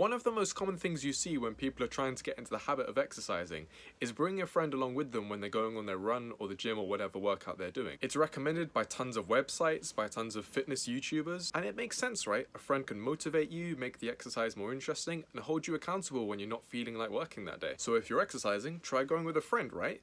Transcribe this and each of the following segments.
One of the most common things you see when people are trying to get into the habit of exercising is bringing a friend along with them when they're going on their run or the gym or whatever workout they're doing. It's recommended by tons of websites, by tons of fitness YouTubers, and it makes sense, right? A friend can motivate you, make the exercise more interesting, and hold you accountable when you're not feeling like working that day. So if you're exercising, try going with a friend, right?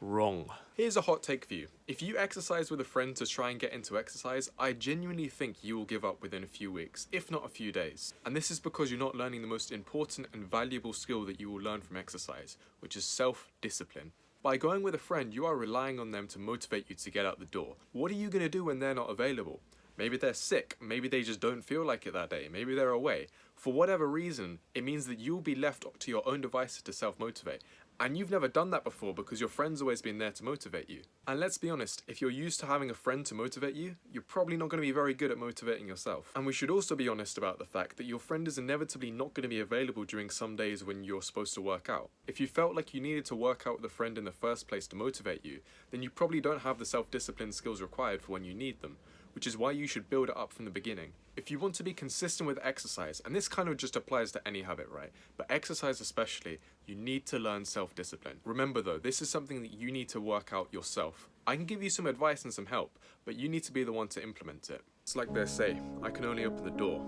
Wrong. Here's a hot take for you. If you exercise with a friend to try and get into exercise, I genuinely think you will give up within a few weeks, if not a few days. And this is because you're not learning the most important and valuable skill that you will learn from exercise, which is self-discipline. By going with a friend, you are relying on them to motivate you to get out the door. What are you going to do when they're not available? Maybe they're sick, maybe they just don't feel like it that day, maybe they're away. For whatever reason, it means that you'll be left up to your own devices to self-motivate. And you've never done that before because your friend's always been there to motivate you. And let's be honest, if you're used to having a friend to motivate you, you're probably not going to be very good at motivating yourself. And we should also be honest about the fact that your friend is inevitably not going to be available during some days when you're supposed to work out. If you felt like you needed to work out with a friend in the first place to motivate you, then you probably don't have the self-discipline skills required for when you need them, which is why you should build it up from the beginning. If you want to be consistent with exercise, and this kind of just applies to any habit, right? But exercise especially, you need to learn self-discipline. Remember though, this is something that you need to work out yourself. I can give you some advice and some help, but you need to be the one to implement it. It's like they say, I can only open the door,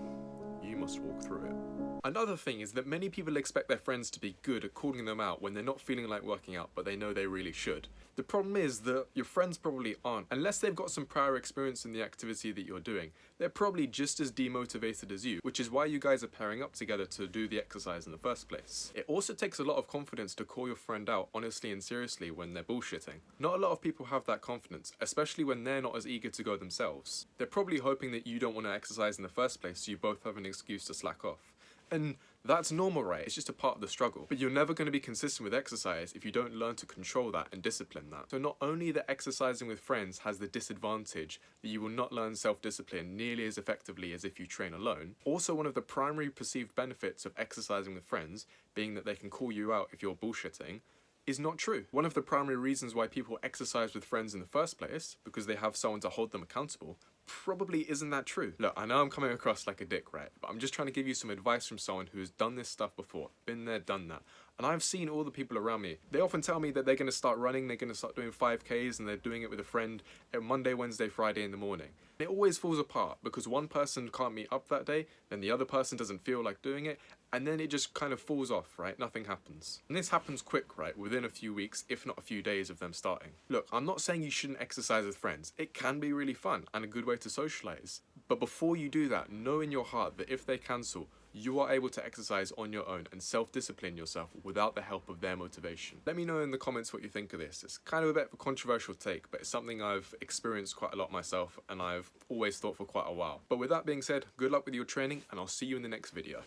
you must walk through it. Another thing is that many people expect their friends to be good at calling them out when they're not feeling like working out, but they know they really should. The problem is that your friends probably aren't. Unless they've got some prior experience in the activity that you're doing, they're probably just as demotivated as you, which is why you guys are pairing up together to do the exercise in the first place. It also takes a lot of confidence to call your friend out honestly and seriously when they're bullshitting. Not a lot of people have that confidence, especially when they're not as eager to go themselves. They're probably hoping that you don't want to exercise in the first place, so you both have an excuse to slack off. And that's normal, right? It's just a part of the struggle. But you're never going to be consistent with exercise if you don't learn to control that and discipline that. So not only that exercising with friends has the disadvantage that you will not learn self-discipline nearly as effectively as if you train alone, also one of the primary perceived benefits of exercising with friends, being that they can call you out if you're bullshitting, is not true. One of the primary reasons why people exercise with friends in the first place, because they have someone to hold them accountable, probably isn't that true. Look, I know I'm coming across like a dick, right? But I'm just trying to give you some advice from someone who's done this stuff before, been there, done that. And I've seen all the people around me. They often tell me that they're going to start running, they're going to start doing 5Ks, and they're doing it with a friend Monday, Wednesday, Friday in the morning. It always falls apart because one person can't meet up that day, then the other person doesn't feel like doing it, and then it just kind of falls off, right? Nothing happens. And this happens quick, right? Within a few weeks, if not a few days of them starting. Look, I'm not saying you shouldn't exercise with friends. It can be really fun and a good way to socialize. But before you do that, know in your heart that if they cancel, you are able to exercise on your own and self-discipline yourself without the help of their motivation. Let me know in the comments what you think of this. It's kind of a bit of a controversial take, but it's something I've experienced quite a lot myself and I've always thought for quite a while. But with that being said, good luck with your training and I'll see you in the next video.